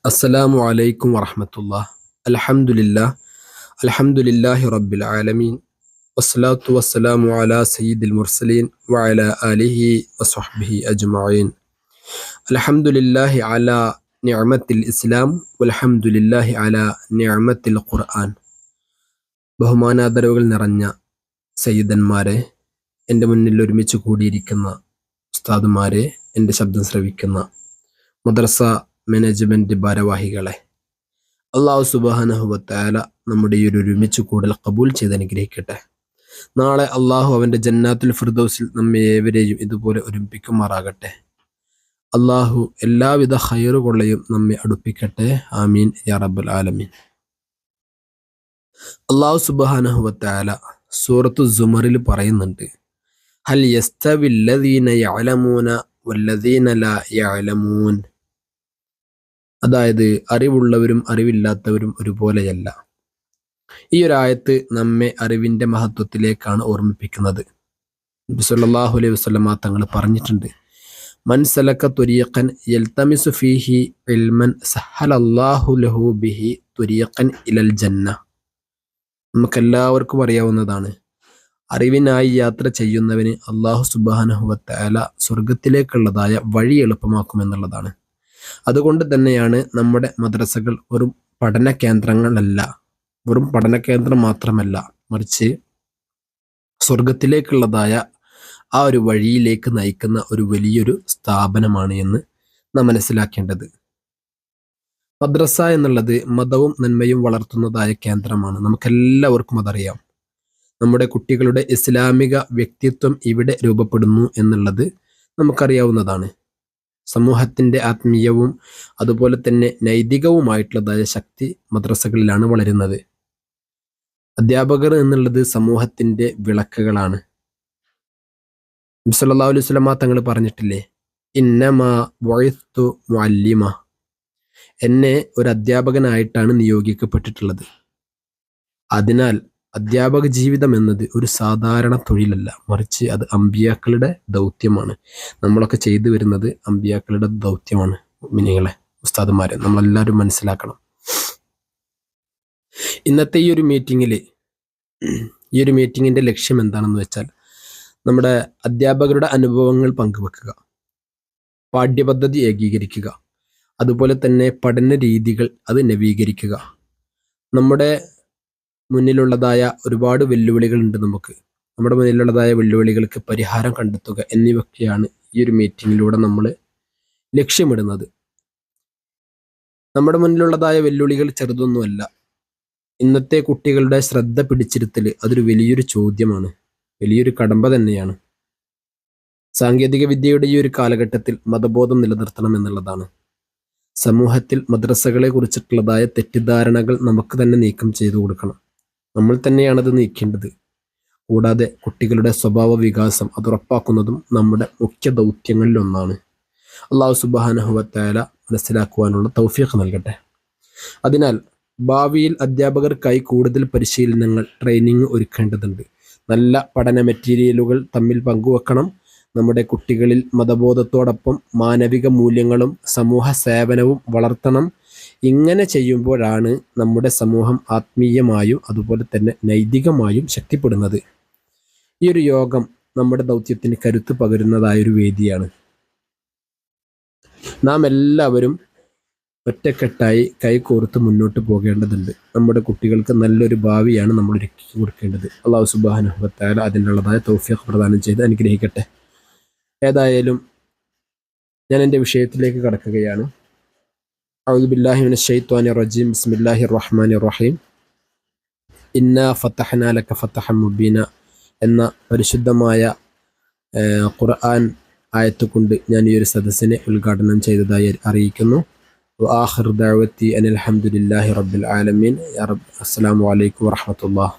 അസ്സലാമു അലൈക്കും വറഹ്മത്തുള്ളാഹ്. അൽഹംദുലില്ലാഹ് അൽഹംദുലില്ലാഹി റബ്ബിൽ ആലമീൻ വസ്സലാത്തു വസ്സലാമു അലാ സയ്യിദിൽ മുർസലീൻ വഅലാ ആലിഹി വസ്വഹ്ബിഹി അജ്മഈൻ. അൽഹംദുലില്ലാഹി അലാ നിഅമത്തിൽ ഇസ്ലാം വൽഹംദുലില്ലാഹി അലാ നിഅമത്തിൽ ഖുർആൻ. ബഹുമാനാദരവുകൾ നിറഞ്ഞ സയ്യിദന്മാരെ, എൻ്റെ മുന്നിൽ ഒരുമിച്ച് കൂടിയിരിക്കുന്ന ഉസ്താദുമാരെ, എൻ്റെ ശബ്ദം ശ്രവിക്കുന്ന മദ്രസ മാനേജ്മെന്റ് ഭാരവാഹികളെ, അല്ലാഹു സുബ്ഹാനഹു വ തആല നമ്മുടെ ഈ ഒരു ഒരുമിച്ച് കൂടൽ ഖബൂൽ ചെയ്ത് അനുഗ്രഹിക്കട്ടെ. നാളെ അള്ളാഹു അവൻ്റെ ജന്നാത്തുൽ ഫിർദൗസിൽ നമ്മെ ഏവരെയും ഇതുപോലെ ഒരുമിപ്പിക്കുമാറാകട്ടെ. അള്ളാഹു എല്ലാവിധ ഖൈറുകളെയും നമ്മെ അടുപ്പിക്കട്ടെ. ആമീൻ യാ റബ്ബൽ ആലമീൻ. അള്ളാഹു സുബ്ഹാനഹു വ തആല സൂറത്തു സുമറിൽ പറയുന്നുണ്ട്, ഹൽ യസ്തവിൽ ലദീന യഅലമൂന വല്ലദീന ലാ യഅലമൂൻ. അതായത് അറിവുള്ളവരും അറിവില്ലാത്തവരും ഒരുപോലെയല്ല. ഈ ഒരു ആയത്ത് നമ്മെ അറിവിന്റെ മഹത്വത്തിലേക്കാണ് ഓർമ്മിപ്പിക്കുന്നത്. നബി സല്ലല്ലാഹു അലൈഹി വസല്ലമ തങ്ങൾ പറഞ്ഞിട്ടുണ്ട്, മൻ സലക തുരീഖൻ യൽതമിസു ഫീഹി ഇൽമൻ സഹലല്ലാഹു ലഹു ബിഹി തുരീഖൻ ഇലൽ ജന്ന. നമുക്കെല്ലാവർക്കും അറിയാവുന്നതാണ്, അറിവിനായി യാത്ര ചെയ്യുന്നവന് അല്ലാഹു സുബ്ഹാനഹു വ തആല സ്വർഗത്തിലേക്കുള്ളതായ വഴി എളുപ്പമാക്കുമെന്നുള്ളതാണ്. അതുകൊണ്ട് തന്നെയാണ് നമ്മുടെ മദ്രസകൾ വെറും പഠന കേന്ദ്രങ്ങളല്ല, വെറും പഠന കേന്ദ്രം മാത്രമല്ല, മറിച്ച് സ്വർഗത്തിലേക്കുള്ളതായ ആ ഒരു വഴിയിലേക്ക് നയിക്കുന്ന ഒരു വലിയൊരു സ്ഥാപനമാണ് എന്ന് നാം മനസ്സിലാക്കേണ്ടത്. മദ്രസ എന്നുള്ളത് മതവും നന്മയും വളർത്തുന്നതായ കേന്ദ്രമാണ്. നമുക്കെല്ലാവർക്കും അതറിയാം. നമ്മുടെ കുട്ടികളുടെ ഇസ്ലാമിക വ്യക്തിത്വം ഇവിടെ രൂപപ്പെടുന്നു എന്നുള്ളത് നമുക്കറിയാവുന്നതാണ്. സമൂഹത്തിൻ്റെ ആത്മീയവും അതുപോലെ തന്നെ നൈതികവുമായിട്ടുള്ളതായ ശക്തി മദ്രസകളിലാണ് വളരുന്നത്. അധ്യാപകർ എന്നുള്ളത് സമൂഹത്തിൻ്റെ വിളക്കുകളാണ്. നബി സല്ലല്ലാഹു അലൈഹി വസല്ലമ തങ്ങൾ പറഞ്ഞിട്ടില്ലേ, ഇന്നമാ ബുഇസ്തു മുഅല്ലിമ, എന്നെ ഒരു അധ്യാപകനായിട്ടാണ് നിയോഗിക്കപ്പെട്ടിട്ടുള്ളത്. അതിനാൽ അധ്യാപക ജീവിതം എന്നത് ഒരു സാധാരണ തൊഴിലല്ല, മറിച്ച് അത് അമ്പിയാക്കളുടെ ദൗത്യമാണ്. നമ്മളൊക്കെ ചെയ്തു വരുന്നത് അമ്പിയാക്കളുടെ ദൗത്യമാണ്. മുഅ്മിനീങ്ങളെ, ഉസ്താദുമാരെ, നമ്മളെല്ലാവരും മനസ്സിലാക്കണം. ഇന്നത്തെ ഈ ഒരു മീറ്റിങ്ങിൻ്റെ ലക്ഷ്യം എന്താണെന്ന് വെച്ചാൽ, നമ്മുടെ അധ്യാപകരുടെ അനുഭവങ്ങൾ പങ്കുവെക്കുക, പാഠ്യപദ്ധതി ഏകീകരിക്കുക, അതുപോലെ തന്നെ പഠന രീതികൾ അത് നവീകരിക്കുക. നമ്മുടെ മുന്നിലുള്ളതായ ഒരുപാട് വെല്ലുവിളികളുണ്ട്. നമ്മുടെ മുന്നിലുള്ളതായ വെല്ലുവിളികൾക്ക് പരിഹാരം കണ്ടെത്തുക എന്നിവയൊക്കെയാണ് ഈ ഒരു മീറ്റിങ്ങിലൂടെ നമ്മൾ ലക്ഷ്യമിടുന്നത്. നമ്മുടെ മുന്നിലുള്ളതായ വെല്ലുവിളികൾ ചെറുതൊന്നുമല്ല. ഇന്നത്തെ കുട്ടികളുടെ ശ്രദ്ധ പിടിച്ചിരുത്തൽ അതൊരു വലിയൊരു ചോദ്യമാണ്, വലിയൊരു കടമ്പ തന്നെയാണ്. സാങ്കേതിക വിദ്യയുടെ ഈ ഒരു കാലഘട്ടത്തിൽ മതബോധം നിലനിർത്തണം എന്നുള്ളതാണ്. സമൂഹത്തിൽ മദ്രസകളെ കുറിച്ചിട്ടുള്ളതായ തെറ്റിദ്ധാരണകൾ നമുക്ക് തന്നെ നീക്കം ചെയ്തു കൊടുക്കണം. നമ്മൾ തന്നെയാണത് നീക്കേണ്ടത്. കൂടാതെ കുട്ടികളുടെ സ്വഭാവ വികാസം അത് ഉറപ്പാക്കുന്നതും നമ്മുടെ മുഖ്യ ദൗത്യങ്ങളിലൊന്നാണ്. അല്ലാഹു സുബ്ഹാനഹു വ തആല മനസ്സിലാക്കുവാനുള്ള തൗഫീഖ് നൽകട്ടെ. അതിനാൽ ഭാവിയിൽ അധ്യാപകർക്കായി കൂടുതൽ പരിശീലനങ്ങൾ, ട്രെയിനിങ് ഒരുക്കേണ്ടതുണ്ട്. നല്ല പഠന മെറ്റീരിയലുകൾ തമ്മിൽ പങ്കുവെക്കണം. നമ്മുടെ കുട്ടികളിൽ മതബോധത്തോടൊപ്പം മാനവിക മൂല്യങ്ങളും സമൂഹ സേവനവും വളർത്തണം. ഇങ്ങനെ ചെയ്യുമ്പോഴാണ് നമ്മുടെ സമൂഹം ആത്മീയമായും അതുപോലെ തന്നെ നൈതികമായും ശക്തിപ്പെടുന്നത്. ഈ ഒരു യോഗം നമ്മുടെ ദൗത്യത്തിന് കരുത്ത് പകരുന്നതായൊരു വേദിയാണ്. നാം എല്ലാവരും ഒറ്റക്കെട്ടായി കൈകോർത്ത് മുന്നോട്ട് പോകേണ്ടതുണ്ട്. നമ്മുടെ കുട്ടികൾക്ക് നല്ലൊരു ഭാവിയാണ് നമ്മൾ ഒരുക്കി കൊടുക്കേണ്ടത്. അല്ലാഹു സുബ്ഹാനഹു വ തആല അതിനുള്ളതായ തൗഫീഖ് പ്രദാനം ചെയ്ത് അനുഗ്രഹിക്കട്ടെ. ഏതായാലും ഞാൻ എൻ്റെ വിഷയത്തിലേക്ക് കടക്കുകയാണ്. അഊദു ബില്ലാഹി മിനശ് ശൈത്വാനിർ റജീം. ബിസ്മില്ലാഹിർ റഹ്മാനിർ റഹീം. ഇന്നാ ഫതഹ്നാ ലക ഫതഹൻ മുബീന എന്ന പരിശുദ്ധമായ ഖുർആൻ ആയത്ത് കൊണ്ട് ഞാൻ ഈ ഒരു സദസ്സിനെ ഉദ്ഘാടനം ചെയ്തതായി അറിയിക്കുന്നു. വആഖിറു ദഅവതി അനിൽ ഹംദുലില്ലാഹി റബ്ബിൽ ആലമീൻ. യാ റബ്ബ്, അസ്സലാമു അലൈക്കും വറഹ്മത്തുള്ളാഹി.